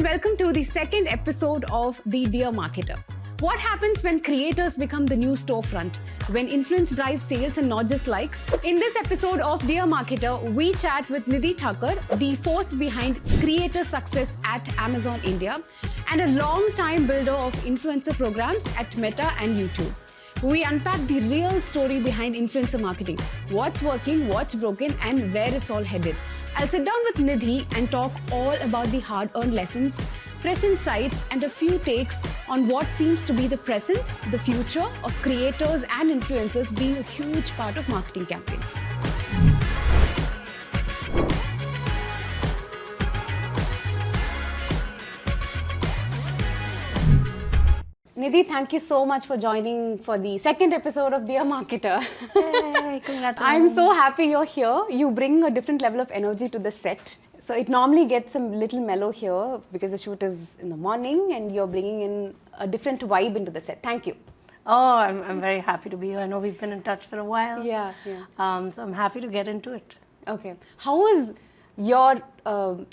and welcome to the second episode of The Dear Marketer. What happens when creators become the new storefront? When influence drives sales and not just likes? In this episode of Dear Marketer, we chat with Nidhi Thakur, the force behind creator success at Amazon India and a long-time builder of influencer programs at Meta and YouTube. We unpack the real story behind influencer marketing, what's working, what's broken, and where it's all headed. I'll sit down with Nidhi and talk all about the hard-earned lessons, fresh insights, and a few takes on what seems to be the present, the future of creators and influencers being a huge part of marketing campaigns. Nidhi, thank you so much for joining for the second episode of Dear Marketer. Hey, congratulations. I'm so happy you're here. You bring a different level of energy to the set. So it normally gets a little mellow here because the shoot is in the morning and you're bringing in a different vibe into the set. Thank you. Oh, I'm very happy to be here. I know we've been in touch for a while. Yeah. So I'm happy to get into it. Okay. How has your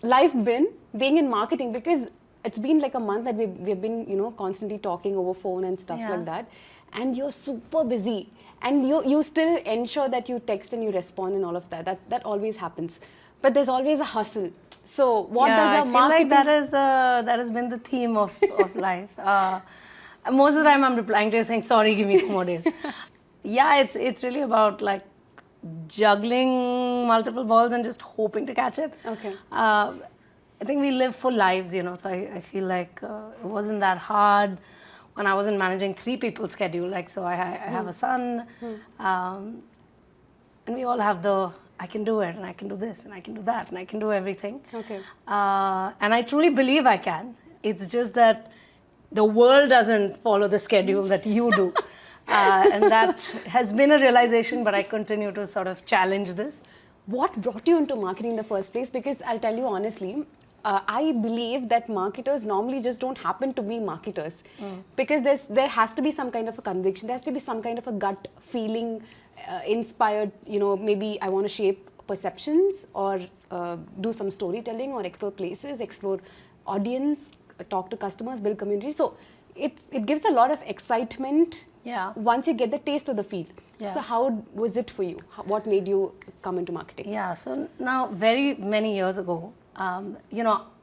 life been being in marketing? Because it's been like a month that we've been, constantly talking over phone and stuff like that. And you're super busy. And you still ensure that you text and you respond and all of that. That always happens. But there's always a hustle. So what does a marketing... I feel like that has been the theme of life. Most of the time I'm replying to you saying, sorry, give me 2 more days. It's really about like juggling multiple balls and just hoping to catch it. Okay. I think we live full lives, so I feel like it wasn't that hard when I wasn't managing 3 people's schedule. Like, so I have a son, and we all have I can do it, and I can do this, and I can do that, and I can do everything. Okay. And I truly believe I can. It's just that the world doesn't follow the schedule that you do. And that has been a realization, but I continue to sort of challenge this. What brought you into marketing in the first place? Because I'll tell you honestly, I believe that marketers normally just don't happen to be marketers. Because there has to be some kind of a conviction, there has to be some kind of a gut feeling inspired, maybe I want to shape perceptions or do some storytelling or explore places, explore audience, talk to customers, build community. So it gives a lot of excitement once you get the taste of the field. Yeah. So how was it for you? What made you come into marketing? Yeah, so now very many years ago, I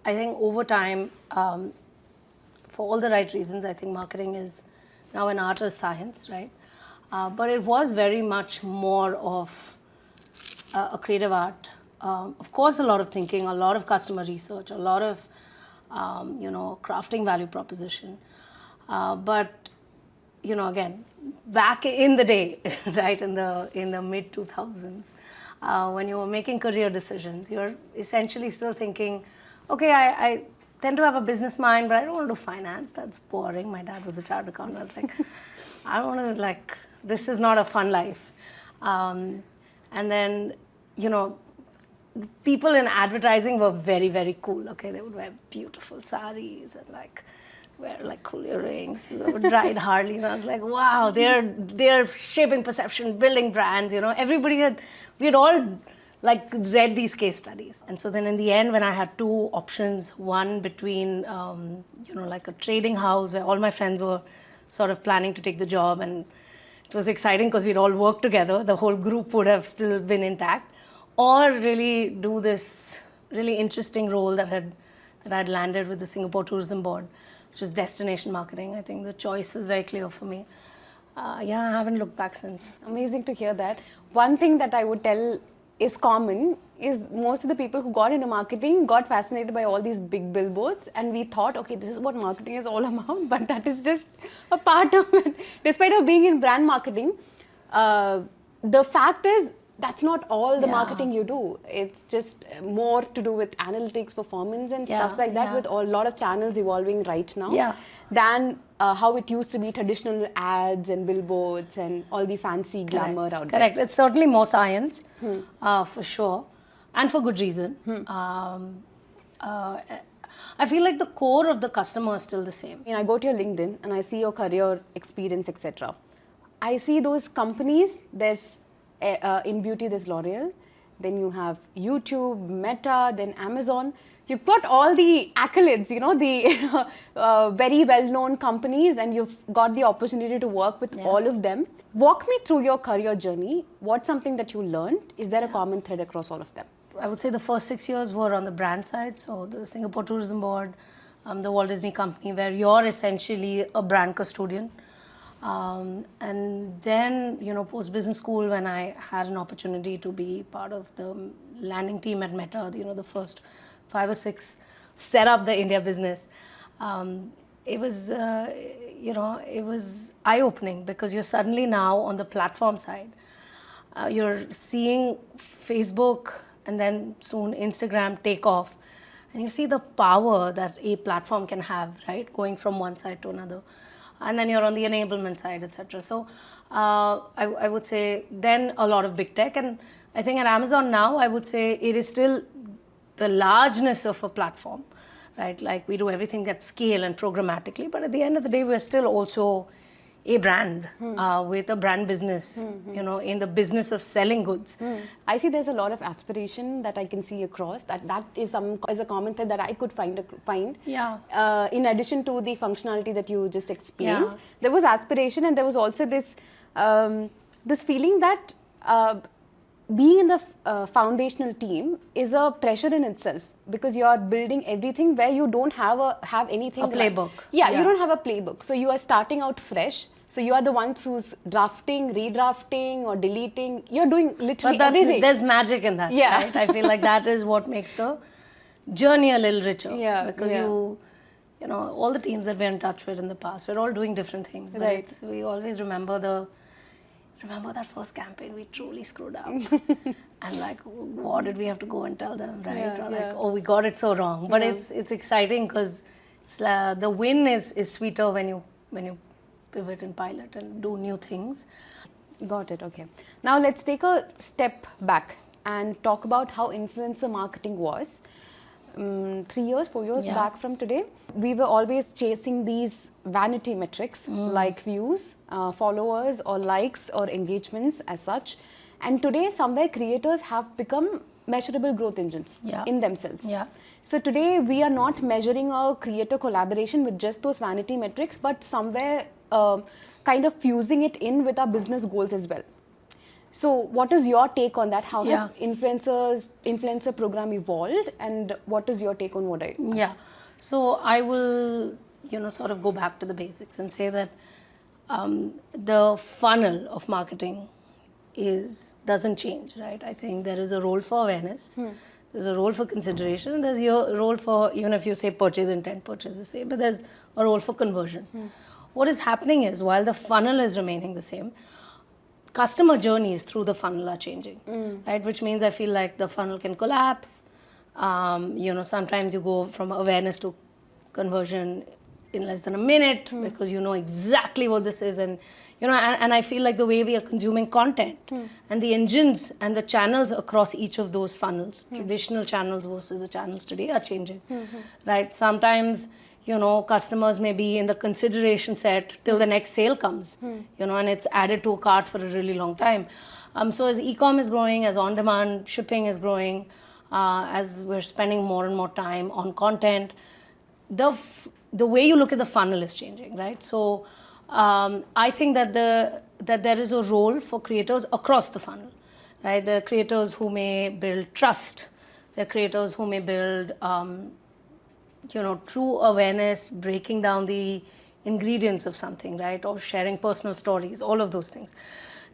think over time, for all the right reasons, I think marketing is now an art or science, right? But it was very much more of a creative art. Of course, a lot of thinking, a lot of customer research, a lot of, crafting value proposition. But again, back in the day, right, in the mid 2000s, when you were making career decisions, you're essentially still thinking, okay, I tend to have a business mind, but I don't want to do finance. That's boring. My dad was a chartered accountant. I was like, I don't want to this is not a fun life. And then, people in advertising were very, very cool. Okay, they would wear beautiful saris and wear cool earrings, they would ride Harleys. And I was like, wow, they're shaping perception, building brands, we had all read these case studies. And so then in the end, when I had 2 options, one between, a trading house where all my friends were sort of planning to take the job, and it was exciting because we'd all worked together, the whole group would have still been intact, or really do this really interesting role that I'd landed with the Singapore Tourism Board, which is destination marketing. I think the choice is very clear for me. I haven't looked back since. Amazing to hear that. One thing that I would tell is common is most of the people who got into marketing got fascinated by all these big billboards, and we thought, okay, this is what marketing is all about, but that is just a part of it. Despite of being in brand marketing, the fact is that's not all the marketing you do. It's just more to do with analytics, performance and stuff like that, with a lot of channels evolving right now than how it used to be traditional ads and billboards and all the fancy glamour out there. Correct. It's certainly more science, for sure, and for good reason. I feel like the core of the customer is still the same. I go to your LinkedIn and I see your career experience, etc. I see those companies. There's in beauty, there's L'Oreal. then you have YouTube, Meta, then Amazon. You've got all the accolades, the very well-known companies, and you've got the opportunity to work with all of them. Walk me through your career journey. What's something that you learned? Is there a common thread across all of them? I would say the first 6 years were on the brand side. So the Singapore Tourism Board, the Walt Disney Company, where you're essentially a brand custodian. And then, post business school, when I had an opportunity to be part of the landing team at Meta, the first 5 or 6 set up the India business. It was, it was eye-opening, because you're suddenly now on the platform side. You're seeing Facebook and then soon Instagram take off, and you see the power that a platform can have, right? Going from one side to another. And then you're on the enablement side, etc. So I would say then a lot of big tech. And I think at Amazon now, I would say it is still the largeness of a platform, right? Like, we do everything at scale and programmatically, but at the end of the day, we're still also a brand with a brand business, in the business of selling goods. I see there's a lot of aspiration that I can see across. That is a common thread that I could find. Yeah. In addition to the functionality that you just explained, there was aspiration, and there was also this this feeling that being in the foundational team is a pressure in itself, because you are building everything where you don't have anything. A playbook. You don't have a playbook. So you are starting out fresh. So you are the ones who's drafting, redrafting, or deleting. You're doing literally everything. There's magic in that, right? I feel like that is what makes the journey a little richer. Because all the teams that we're in touch with in the past, we're all doing different things. But we always remember that first campaign, we truly screwed up. And like, what did we have to go and tell them, right? Or like, oh, we got it so wrong. But it's exciting, because the win is sweeter when you pivot and pilot and do new things. Got it. Okay. Now let's take a step back and talk about how influencer marketing was 3 years, 4 years back from today. We were always chasing these vanity metrics like views, followers, or likes, or engagements as such. And today, somewhere creators have become measurable growth engines in themselves. So today, we are not measuring a creator collaboration with just those vanity metrics, but somewhere kind of fusing it in with our business goals as well. So what is your take on that? How has influencer program evolved, and what is your take on what I... So I will, sort of go back to the basics and say that the funnel of marketing doesn't change, right? I think there is a role for awareness, there's a role for consideration, and there's a role for, even if you say purchase intent, purchase the same, but there's a role for conversion. What is happening is, while the funnel is remaining the same, customer journeys through the funnel are changing, right? Which means I feel like the funnel can collapse. Sometimes you go from awareness to conversion in less than a minute, because you know exactly what this is. And, and I feel like the way we are consuming content and the engines and the channels across each of those funnels, traditional channels versus the channels today, are changing, right? Sometimes, customers may be in the consideration set till the next sale comes, and it's added to a cart for a really long time. So as e-com is growing, as on-demand shipping is growing, as we're spending more and more time on content, the way you look at the funnel is changing, right? So I think that there is a role for creators across the funnel, right? There are creators who may build trust. There are creators who may build true awareness, breaking down the ingredients of something, right? Or sharing personal stories, all of those things.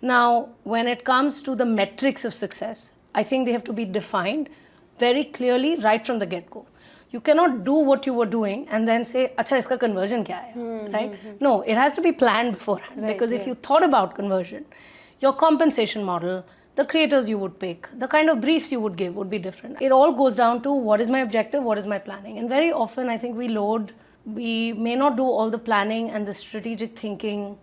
Now, when it comes to the metrics of success, I think they have to be defined very clearly right from the get-go. You cannot do what you were doing and then say, acha, iska conversion kya hai, right? No, it has to be planned beforehand, because if you thought about conversion, your compensation model, the creators you would pick, the kind of briefs you would give would be different. It all goes down to what is my objective, what is my planning. And very often I think we may not do all the planning and the strategic thinking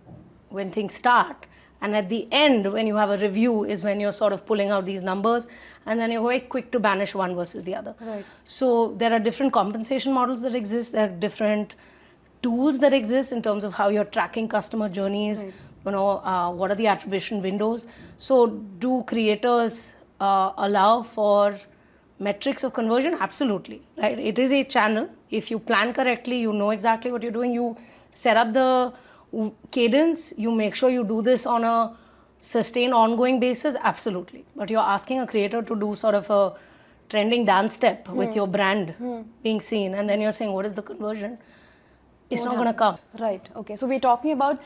when things start. And at the end, when you have a review, is when you're sort of pulling out these numbers, and then you're very quick to banish one versus the other. Right. So there are different compensation models that exist. There are different tools that exist in terms of how you're tracking customer journeys. Right. What are the attribution windows? So do creators allow for metrics of conversion? Absolutely, right? It is a channel. If you plan correctly, you know exactly what you're doing. You set up the cadence. You make sure you do this on a sustained, ongoing basis. Absolutely. But you're asking a creator to do sort of a trending dance step with your brand being seen, and then you're saying, what is the conversion? It's not going to come. Right. Okay. So we're talking about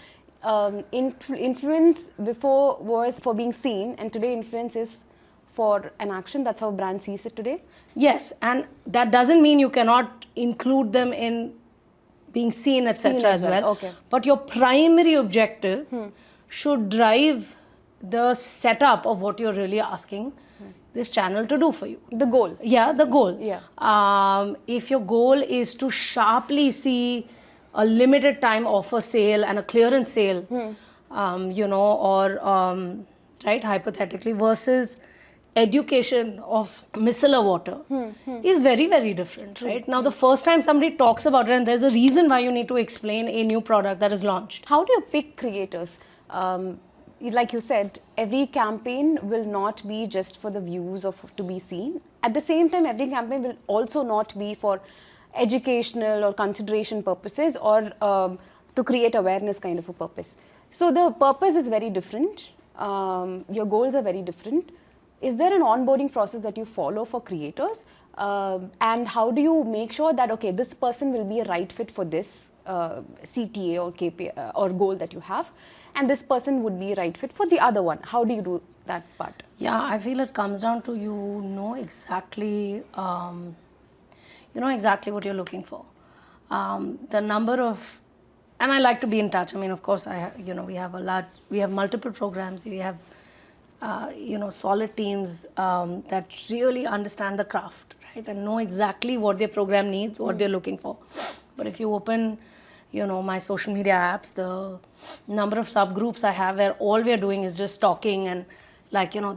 influence before was for being seen, and today influence is for an action. That's how brand sees it today. Yes, and that doesn't mean you cannot include them in being seen, etc. as well. Okay. But your primary objective should drive the setup of what you're really asking this channel to do for you. The goal. Yeah, the goal. Yeah. If your goal is to sharply see a limited time offer sale and a clearance sale, right, hypothetically, versus education of micellar water is very, very different, right? Now, the first time somebody talks about it, and there's a reason why you need to explain a new product that is launched. How do you pick creators? Like you said, every campaign will not be just for the views of to be seen. At the same time, every campaign will also not be for educational or consideration purposes or to create awareness kind of a purpose. So the purpose is very different. Your goals are very different. Is there an onboarding process that you follow for creators? And how do you make sure that, okay, this person will be a right fit for this CTA or KPI or goal that you have, and this person would be right fit for the other one? How do you do that part? Yeah, I feel it comes down to you know exactly what you're looking for. The number of, and I like to be in touch. I mean, of course, we have multiple programs. We have solid teams that really understand the craft, right, and know exactly what their program needs, what they're looking for. But if you open, my social media apps, the number of subgroups I have where all we're doing is just talking and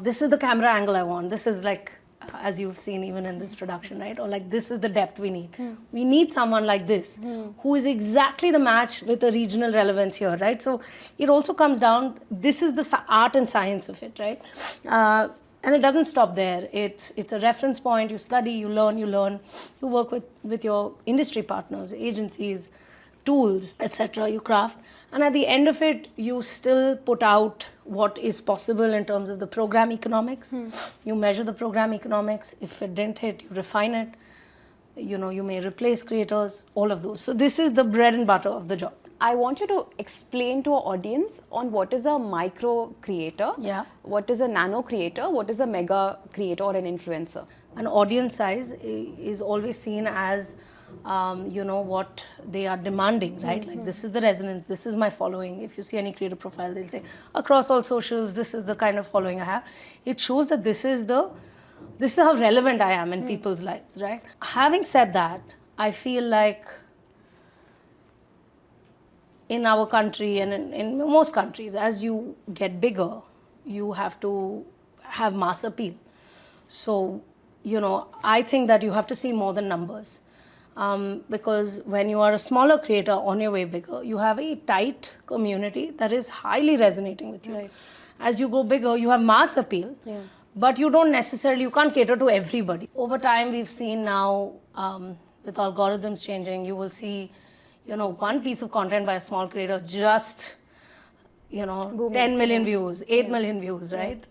this is the camera angle I want. This is like, as you've seen even in this production, right? Or like, this is the depth we need. We need someone like this who is exactly the match with the regional relevance here, right? So it also comes down, this is the art and science of it, right? And it doesn't stop there. It's a reference point. You study, you learn. You work with your industry partners, agencies, tools, etc. You craft. And at the end of it, you still put out what is possible in terms of the program economics. You measure the program economics. If it didn't hit, you refine it. You may replace creators, all of those. So this is the bread and butter of the job. I want you to explain to our audience on what is a micro creator, what is a nano creator, what is a mega creator or an influencer. An audience size is always seen as what they are demanding, right? Like, this is the resonance, this is my following. If you see any creator profile, they'll say, across all socials, this is the kind of following I have. It shows that this is how relevant I am in people's lives, right? Having said that, I feel like in our country and in most countries, as you get bigger, you have to have mass appeal. So, I think that you have to see more than numbers. Because when you are a smaller creator on your way bigger, you have a tight community that is highly resonating with you. Right. As you go bigger, you have mass appeal, but you can't cater to everybody. Over time, we've seen now, with algorithms changing, you will see, one piece of content by a small creator just, 10 million views, 8 million views, right?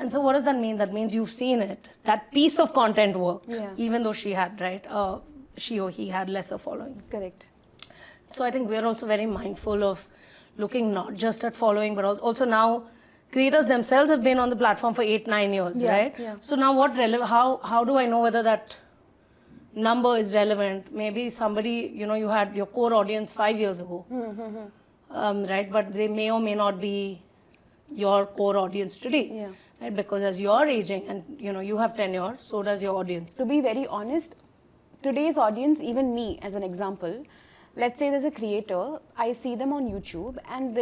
And so what does that mean? That means you've seen it. That piece of content worked, even though she had, right? She or he had lesser following. Correct. So I think we're also very mindful of looking not just at following, but also now creators themselves have been on the platform for 8-9 years, right? Yeah. So now how do I know whether that number is relevant? Maybe somebody, you had your core audience 5 years ago, right? But they may or may not be your core audience today, right? Because as you're aging and you have tenure, so does your audience. To be very honest, today's audience, even me as an example, let's say there's a creator, I see them on YouTube and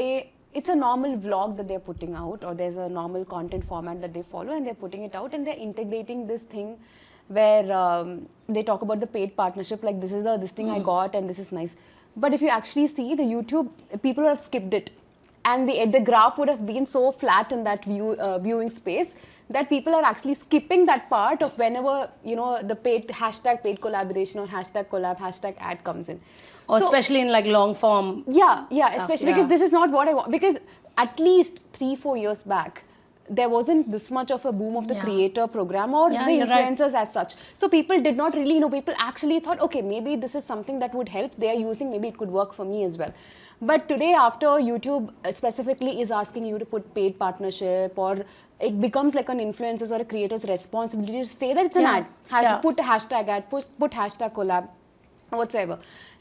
it's a normal vlog that they're putting out, or there's a normal content format that they follow and they're putting it out and they're integrating this thing where they talk about the paid partnership, like this is this thing I got and this is nice. But if you actually see the YouTube, people have skipped it. and the graph would have been so flat in that viewing space that people are actually skipping that part of whenever, the paid collaboration or #collab #ad comes in. Or especially in like long form. Yeah, stuff, especially because this is not what I want. Because at least 3-4 years back, there wasn't this much of a boom of the creator program or the influencers as such. So people did not really know. People actually thought, okay, maybe this is something that would help. They are using, maybe it could work for me as well. But today, after YouTube specifically is asking you to put paid partnership, or it becomes like an influencer's or a creator's responsibility to say that it's an ad. Put a #ad, put #collab, whatsoever.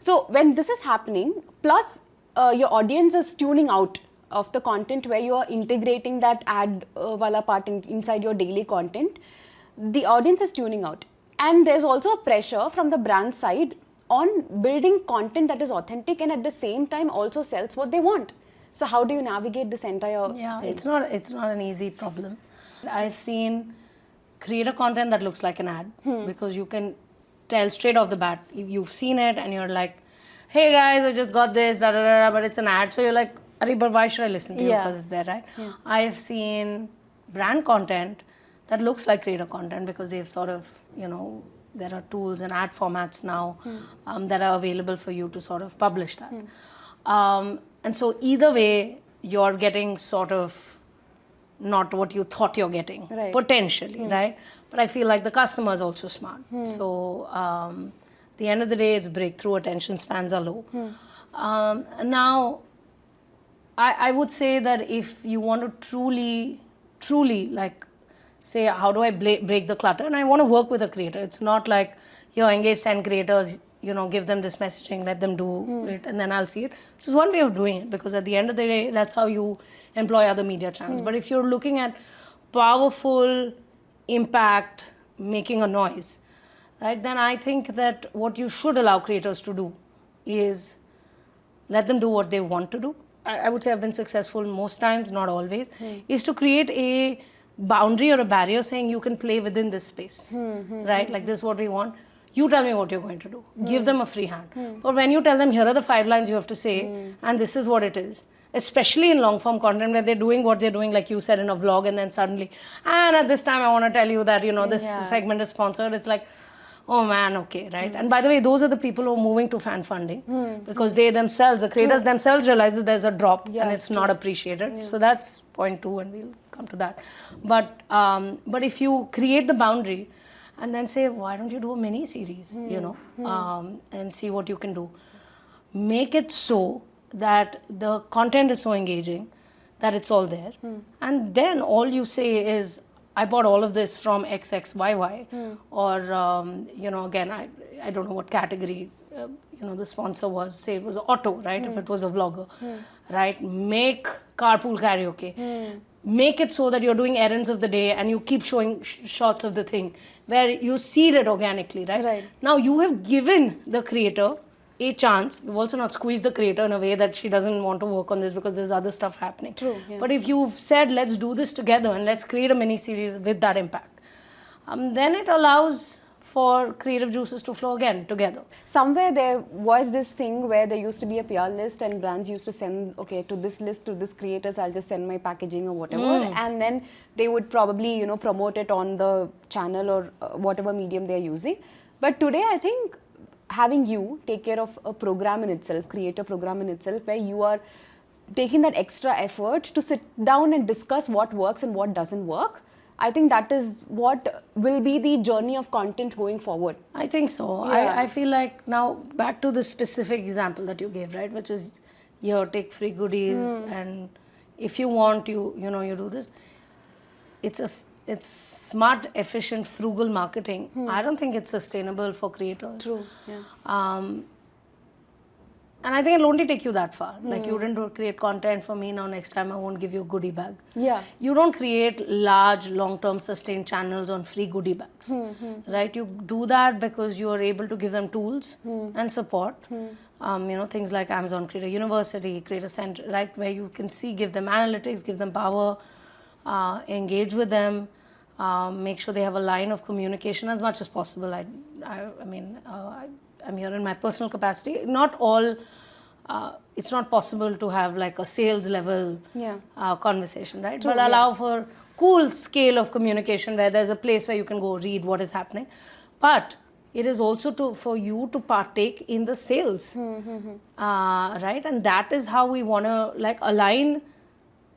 So when this is happening, plus your audience is tuning out of the content where you are integrating that ad wala part inside your daily content, the audience is tuning out. And there's also a pressure from the brand side on building content that is authentic and at the same time also sells what they want. So how do you navigate this entire thing? It's not an easy problem. I've seen creator content that looks like an ad because you can tell straight off the bat. You've seen it and you're like, hey guys, I just got this, but it's an ad. So you're like, but why should I listen to you because it's there, right? I've seen brand content that looks like creator content because they've sort of, there are tools and ad formats now that are available for you to sort of publish that. And so either way, you're getting sort of not what you thought you're getting, potentially, right? But I feel like the customer is also smart. So at the end of the day, it's breakthrough, attention spans are low. Now, I would say that if you want to truly like say, how do I break the clutter? And I want to work with a creator. It's not like, engage 10 creators, give them this messaging, let them do it, and then I'll see it. Which is one way of doing it, because at the end of the day, that's how you employ other media channels. But if you're looking at powerful impact, making a noise, right, then I think that what you should allow creators to do is let them do what they want to do. I would say I've been successful most times, not always, is to create a boundary or a barrier saying you can play within this space, right? Like, this is what we want. You tell me what you're going to do. Give them a free hand. But when you tell them, here are the 5 lines you have to say, and this is what it is, especially in long form content where they're doing what they're doing, like you said, in a vlog, and then suddenly, and at this time I want to tell you that, this segment is sponsored. It's like, oh man, okay, right? And by the way, those are the people who are moving to fan funding because they themselves, the creators themselves realize that there's a drop and it's not appreciated. So that's point 2, and we'll come to that. But if you create the boundary and then say, why don't you do a mini series, and see what you can do. Make it so that the content is so engaging that it's all there. And then all you say is, I bought all of this from XXYY, or, again, I don't know what category, the sponsor was, say it was auto, right? If it was a vlogger, right? Make carpool karaoke. Make it so that you're doing errands of the day and you keep showing shots of the thing where you seed it organically, right? Now you have given the creator a chance. You've also not squeezed the creator in a way that she doesn't want to work on this because there's other stuff happening. But if you've said, let's do this together and let's create a mini series with that impact, then it allows for creative juices to flow again together. Somewhere there was this thing where there used to be a PR list and brands used to send, okay, to this list, to this creators, I'll just send my packaging or whatever. And then they would probably, promote it on the channel or whatever medium they're using. But today, I think having you take care of a program in itself, create a program in itself, where you are taking that extra effort to sit down and discuss what works and what doesn't work, I think that is what will be the journey of content going forward. I think so. I feel like now back to the specific example that you gave, right? Which is, take free goodies and if you want, you do this. It's smart, efficient, frugal marketing. I don't think it's sustainable for creators. True. Yeah. And I think it'll only take you that far. Like, you didn't create content for me, now next time I won't give you a goodie bag. Yeah. You don't create large, long-term, sustained channels on free goodie bags, right? You do that because you are able to give them tools and support. Things like Amazon Creator University, Creator Center, right? Where you can give them analytics, give them power, engage with them, make sure they have a line of communication as much as possible. I'm here in my personal capacity. Not all it's not possible to have like a sales level conversation, right? True, But allow for cool scale of communication where there's a place where you can go read what is happening. But it is also for you to partake in the sales, right? And that is how we want to like align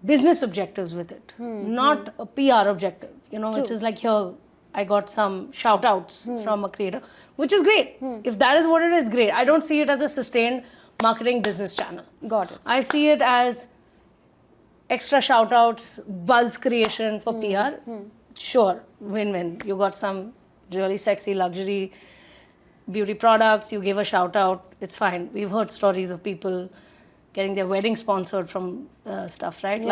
business objectives with it, not a PR objective, which is like, here, I got some shout outs from a creator, which is great. If that is what it is, great. I don't see it as a sustained marketing business channel. Got it. I see it as extra shout outs, buzz creation for PR. Sure, win-win. You got some really sexy luxury beauty products, you give a shout out, it's fine. We've heard stories of people getting their wedding sponsored from stuff, right?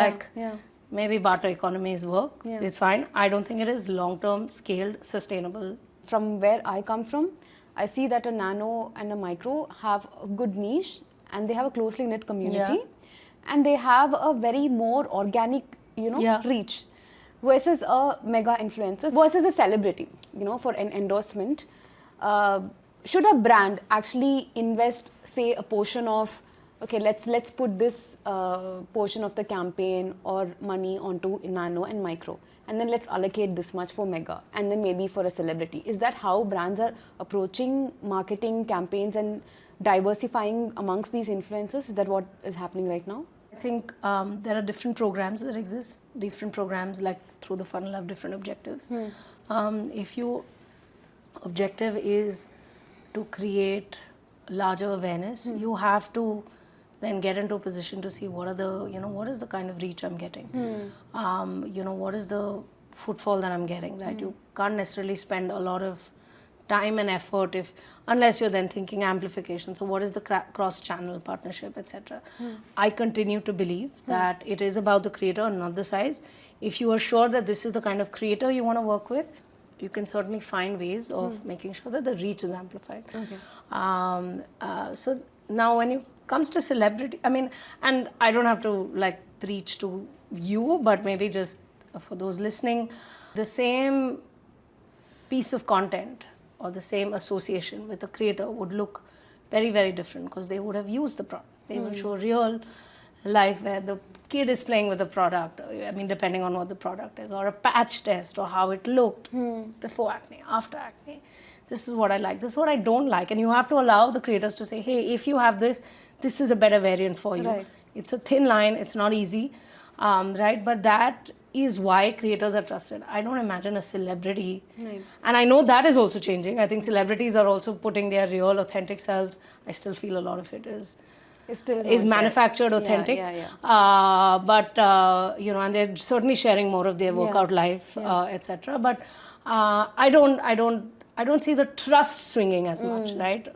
Maybe barter economies work. It's fine. I don't think it is long-term, scaled, sustainable. From where I come from, I see that a nano and a micro have a good niche and they have a closely knit community and they have a very more organic, reach versus a mega influencer versus a celebrity, for an endorsement. Should a brand actually invest, say, a portion of, okay, let's put this portion of the campaign or money onto nano and micro, and then let's allocate this much for mega, and then maybe for a celebrity? Is that how brands are approaching marketing campaigns and diversifying amongst these influencers? Is that what is happening right now? I think there are different programs that exist. Different programs, like through the funnel, have different objectives. If your objective is to create larger awareness, you have to then get into a position to see what are the, what is the kind of reach I'm getting, what is the footfall that I'm getting, right? You can't necessarily spend a lot of time and effort unless you're then thinking amplification. So what is the cross-channel partnership, etc. I continue to believe that it is about the creator and not the size. If you are sure that this is the kind of creator you want to work with, you can certainly find ways of making sure that the reach is amplified. So now when it comes to celebrity, and I don't have to like preach to you, but maybe just for those listening, the same piece of content or the same association with a creator would look very, very different because they would have used the product. They will show real life where the kid is playing with the product, depending on what the product is, or a patch test or how it looked before acne, after acne. This is what I like, this is what I don't like. And you have to allow the creators to say, hey, if you have this, this is a better variant for you. Right. It's a thin line, it's not easy, right? But that is why creators are trusted. I don't imagine a celebrity. Right. And I know that is also changing. I think celebrities are also putting their real, authentic selves. I still feel a lot of it is manufactured, authentic. But, and they're certainly sharing more of their workout life, etc. But I don't see the trust swinging as much, right,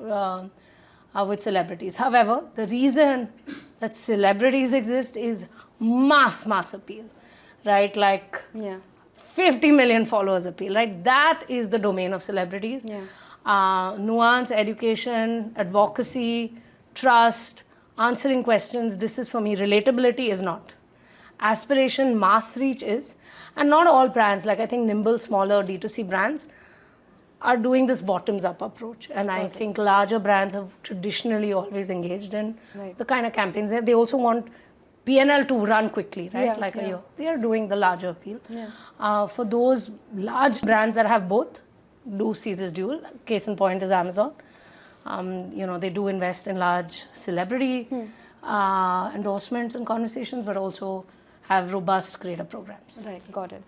with celebrities. However, the reason that celebrities exist is mass appeal, right? Like 50 million followers appeal, right? That is the domain of celebrities. Nuance, education, advocacy, trust, answering questions, this is for me. Relatability is not. Aspiration, mass reach is. And not all brands, like I think nimble, smaller D2C brands are doing this bottoms-up approach. And I think larger brands have traditionally always engaged in the kind of campaigns. They also want P&L to run quickly, right? A year. They are doing the larger appeal. For those large brands that have both, do see this dual. Case in point is Amazon. They do invest in large celebrity endorsements and conversations, but also have robust creator programs. Right, got it.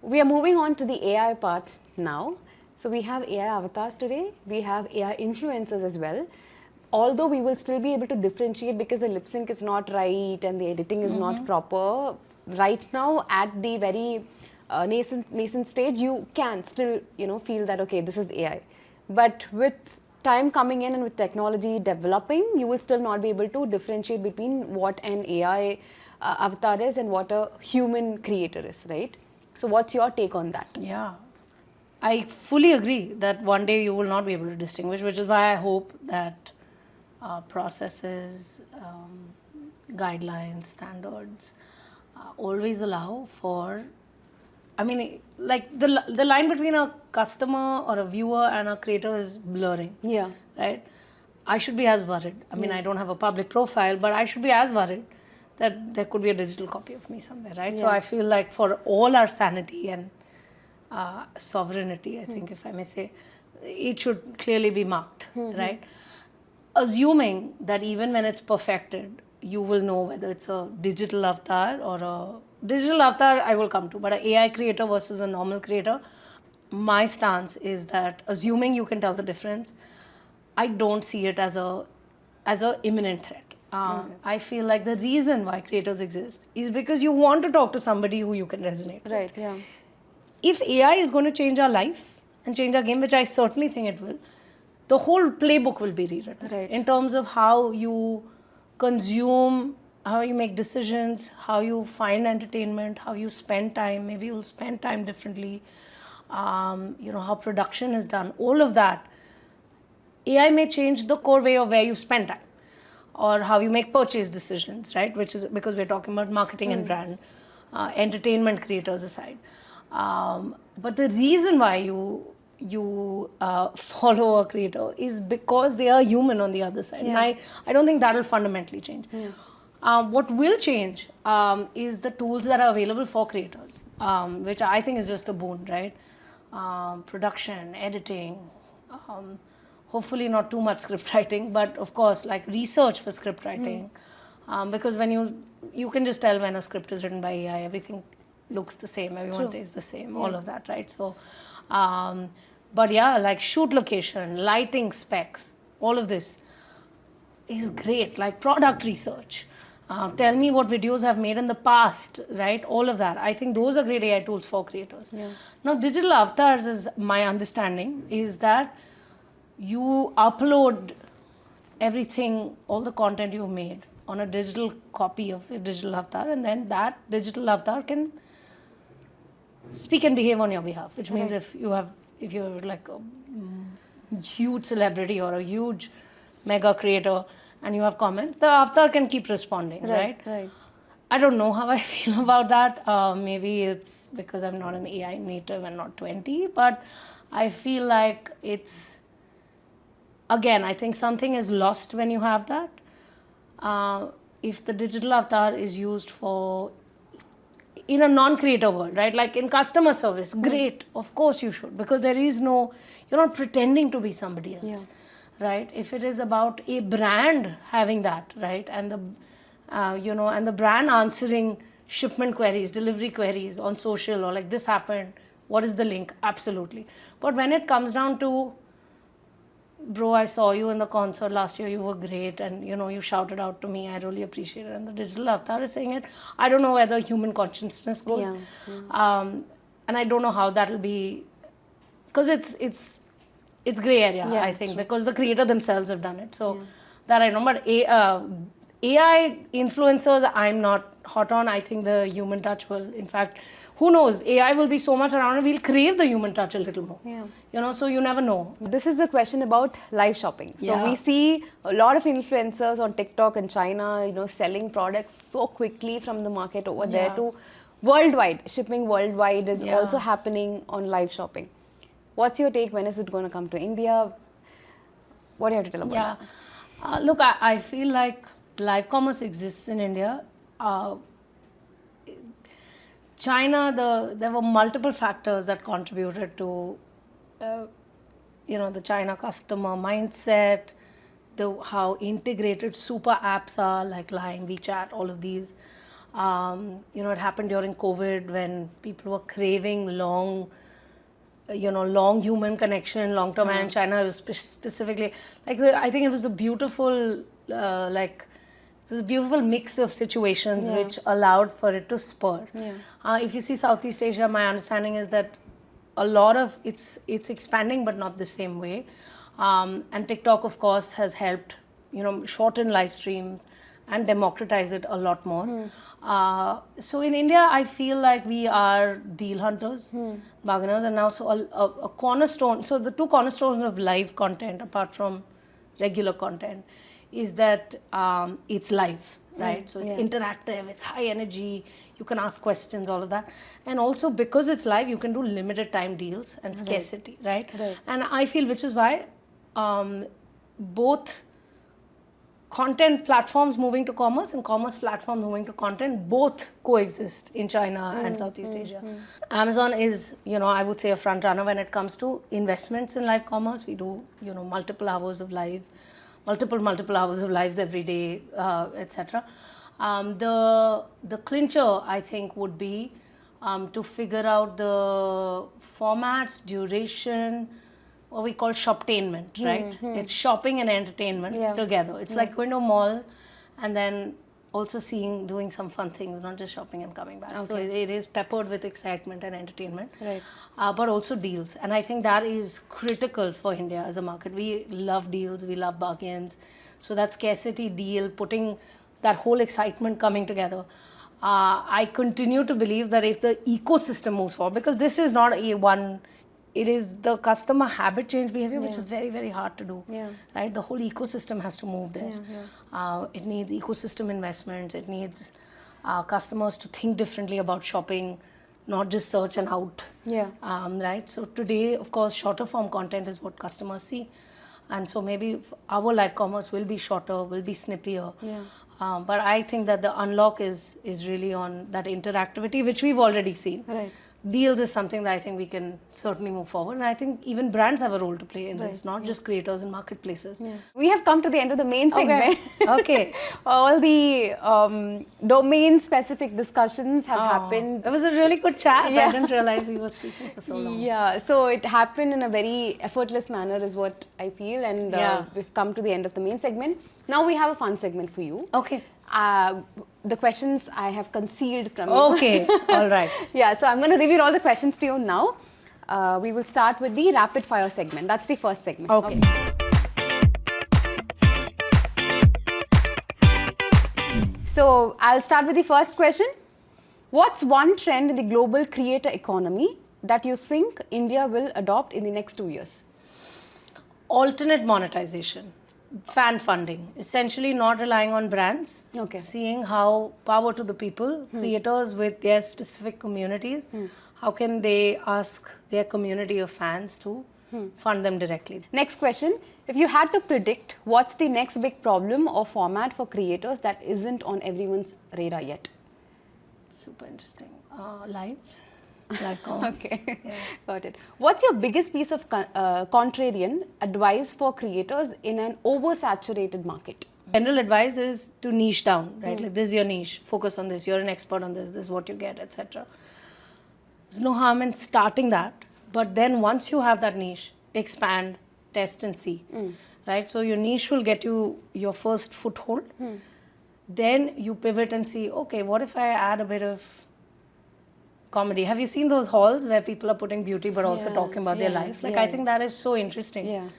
We are moving on to the AI part now. So we have AI avatars today. We have AI influencers as well. Although we will still be able to differentiate because the lip sync is not right and the editing is not proper. Right now, at the very nascent stage, you can still, feel that, okay, this is AI. But with time coming in and with technology developing, you will still not be able to differentiate between what an AI avatar is and what a human creator is, right? So what's your take on that? Yeah, I fully agree that one day you will not be able to distinguish, which is why I hope that processes, guidelines, standards always allow for, like the line between a customer or a viewer and a creator is blurring. Yeah. Right? I should be as worried. I mean, I don't have a public profile, but I should be as worried that there could be a digital copy of me somewhere, right? So I feel like for all our sanity and sovereignty, I think, if I may say, it should clearly be marked, right? Assuming that even when it's perfected, you will know whether it's a digital avatar or a digital avatar, I will come to, but an AI creator versus a normal creator, my stance is that assuming you can tell the difference, I don't see it as a imminent threat. I feel like the reason why creators exist is because you want to talk to somebody who you can resonate with. Right, yeah. If AI is going to change our life and change our game, which I certainly think it will, the whole playbook will be rewritten in terms of how you consume, how you make decisions, how you find entertainment, how you spend time. Maybe you'll spend time differently. How production is done. All of that. AI may change the core way of where you spend time or how you make purchase decisions, right? Which is because we're talking about marketing and brand, entertainment creators aside. But the reason why you follow a creator is because they are human on the other side. And I don't think that will fundamentally change. What will change is the tools that are available for creators, which I think is just a boon, right? Production, editing, hopefully not too much script writing, but of course like research for script writing, because when you can just tell when a script is written by AI, everything looks the same, everyone tastes the same, all of that, right? So, but yeah, like shoot location, lighting specs, all of this is great, like product research. Tell me what videos I've made in the past, right? All of that. I think those are great AI tools for creators. Now, digital avatars, is my understanding, is that you upload everything, all the content you've made on a digital copy of a digital avatar, and then that digital avatar can speak and behave on your behalf, which means if you're like a huge celebrity or a huge mega creator and you have comments, the avatar can keep responding, right? I don't know how I feel about that. Maybe it's because I'm not an AI native and not 20, but I feel like it's, again, I think something is lost when you have that. If the digital avatar is used for, in a non-creator world, right? Like in customer service, great, of course you should, because there is no, you're not pretending to be somebody else, right? If it is about a brand having that, right? And the, and the brand answering shipment queries, delivery queries on social, or like this happened, what is the link? Absolutely. But when it comes down to, bro, I saw you in the concert last year, you were great, and you shouted out to me, I really appreciate it, and the digital avatar is saying it, I don't know where the human consciousness goes. And I don't know how that'll be, because it's gray area, I think, because the creator themselves have done it. So that I know, but AI influencers, I'm not hot on. I think the human touch will, in fact, who knows, AI will be so much around and we'll crave the human touch a little more. So you never know. This is the question about live shopping. So we see a lot of influencers on TikTok in China, selling products so quickly from the market over there to worldwide. Shipping worldwide is also happening on live shopping. What's your take? When is it going to come to India? What do you have to tell about that? Look, I feel like live commerce exists in India. China, there were multiple factors that contributed to, the China customer mindset, how integrated super apps are, like Line, WeChat, all of these. It happened during COVID when people were craving long human connection, long-term, and in China, it was specifically, I think it was a beautiful, this beautiful mix of situations which allowed for it to spur. If you see Southeast Asia, my understanding is that a lot of it's expanding, but not the same way. And TikTok, of course, has helped, shorten live streams and democratize it a lot more. So in India, I feel like we are deal hunters, bargainers, and now so a cornerstone. So the two cornerstones of live content, apart from regular content, is that it's live, right? So it's interactive, it's high energy, you can ask questions, all of that. And also because it's live, you can do limited time deals and scarcity, right? And I feel, which is why both content platforms moving to commerce and commerce platforms moving to content both coexist in China and Southeast Asia. Amazon is, I would say a front runner when it comes to investments in live commerce. We do, multiple hours of live, multiple hours of lives every day, etc. The clincher, I think, would be to figure out the formats, duration, what we call shoptainment, right? It's shopping and entertainment together. It's like going to a mall and then also doing some fun things, not just shopping and coming back. So it is peppered with excitement and entertainment, but also deals. And I think that is critical for India as a market. We love deals, we love bargains. So that scarcity deal, putting that whole excitement coming together. I continue to believe that if the ecosystem moves forward, because this is not it is the customer habit change behavior, which is very, very hard to do, right? The whole ecosystem has to move there. It needs ecosystem investments. It needs customers to think differently about shopping, not just search and out, right? So today, of course, shorter form content is what customers see. And so maybe our live commerce will be shorter, will be snippier. But I think that the unlock is really on that interactivity, which we've already seen. Deals is something that I think we can certainly move forward. And I think even brands have a role to play in this, not just creators and marketplaces. We have come to the end of the main segment. Okay. All the domain-specific discussions have happened. It was a really good chat. I didn't realize we were speaking for so long. Yeah, so it happened in a very effortless manner is what I feel. And we've come to the end of the main segment. Now we have a fun segment for you. Okay. The questions I have concealed from you. Okay, all right. Yeah, so I'm going to reveal all the questions to you now. We will start with the rapid fire segment. That's the first segment. Okay. So I'll start with the first question. What's one trend in the global creator economy that you think India will adopt in the next 2 years? Alternate monetization. Fan funding, essentially not relying on brands, seeing how power to the people, creators with their specific communities, how can they ask their community of fans to fund them directly. Next question, if you had to predict what's the next big problem or format for creators that isn't on everyone's radar yet? Super interesting. Live commerce. Okay, got it. What's your biggest piece of contrarian advice for creators in an oversaturated market? General advice is to niche down, right? Like this is your niche, focus on this, you're an expert on this is what you get, etc. There's no harm in starting that, but then once you have that niche, expand, test and see, right? So your niche will get you your first foothold. Then you pivot and see, okay, what if I add a bit of comedy? Have you seen those halls where people are putting beauty but also talking about their life? Like I think that is so interesting.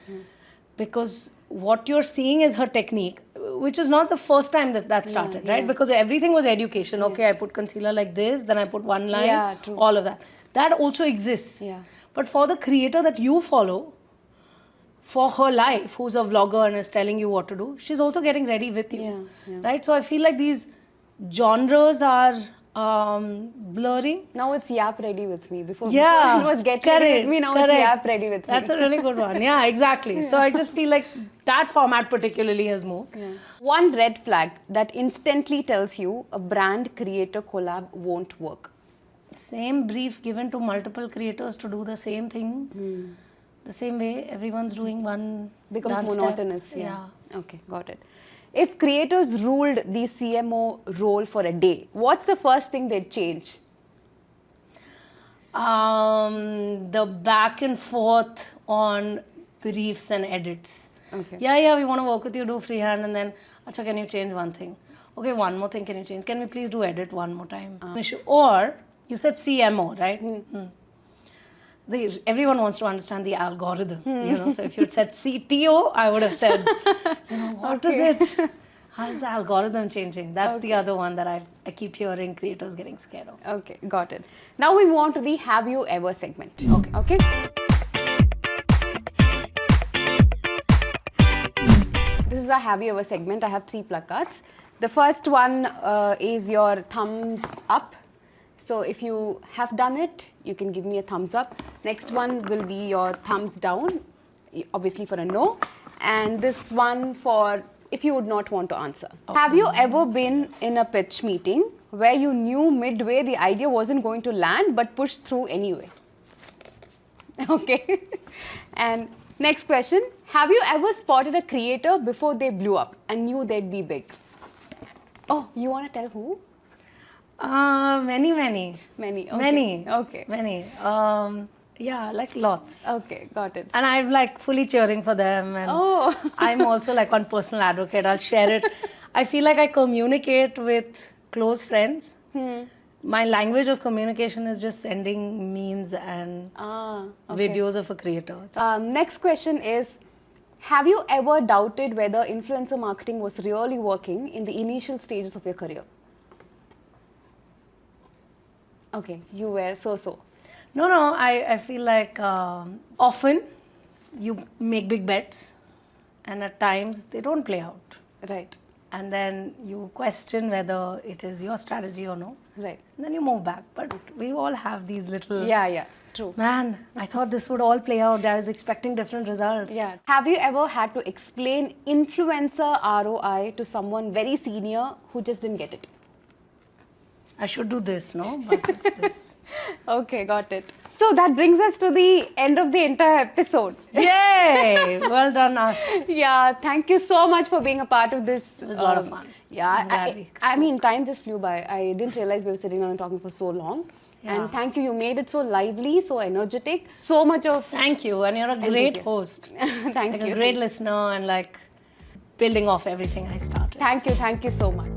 Because what you're seeing is her technique, which is not the first time that started, right? Because everything was education. Okay, I put concealer like this, then I put one line, all of that. That also exists. But for the creator that you follow, for her life, who's a vlogger and is telling you what to do, she's also getting ready with you, right? So I feel like these genres are blurring. Now it's Yap ready with me. Before it was Get Ready with me, now it's Yap ready with me. That's a really good one. Yeah, exactly. So I just feel like that format particularly has moved. One red flag that instantly tells you a brand creator collab won't work. Same brief given to multiple creators to do the same thing. The same way everyone's doing one. Becomes monotonous. Okay, got it. If creators ruled the CMO role for a day, what's the first thing they'd change? The back and forth on briefs and edits. Yeah, we want to work with you, do freehand, and then, Acha, can you change one thing? Okay, one more thing can you change? Can we please do edit one more time? Or, you said CMO, right? Everyone wants to understand the algorithm, so if you had said CTO, I would have said, what is it? How is the algorithm changing? That's the other one that I keep hearing creators getting scared of. Okay, got it. Now we move on to the Have You Ever segment. Okay. This is a Have You Ever segment. I have 3 placards. The first one is your thumbs up. So if you have done it, you can give me a thumbs up. Next one will be your thumbs down, obviously for a no. And this one for if you would not want to answer. Have you ever been in a pitch meeting where you knew midway the idea wasn't going to land but pushed through anyway? Okay. And next question. Have you ever spotted a creator before they blew up and knew they'd be big? Oh, you want to tell who? Many. Many. Okay. Many. Okay. Many. Yeah, like lots. Okay, got it. And I'm like fully cheering for them. And Oh. I'm also like on personal advocate. I'll share it. I feel like I communicate with close friends. My language of communication is just sending memes and Okay. videos of a creator. Next question is, have you ever doubted whether influencer marketing was really working in the initial stages of your career? Okay, you were so. No, I feel like often you make big bets and at times they don't play out. Right, And then you question whether it is your strategy or no. right. And then you move back. But we all have these little, Yeah, true. man, I thought this would all play out. I was expecting different results. Yeah. Have you ever had to explain influencer ROI to someone very senior who just didn't get it? I should do this, no? But it's this. Okay, got it. So that brings us to the end of the entire episode. Yay! Well done, us. Yeah, thank you so much for being a part of this. It was a lot of fun. Yeah, I'm glad we I mean, time just flew by. I didn't realize we were sitting down and talking for so long. Yeah. And thank you. You made it so lively, so energetic, so much of. Thank you. And you're a great Enthusiasm. host. Thank Like you. a great listener and like building off everything I started. Thank you so much.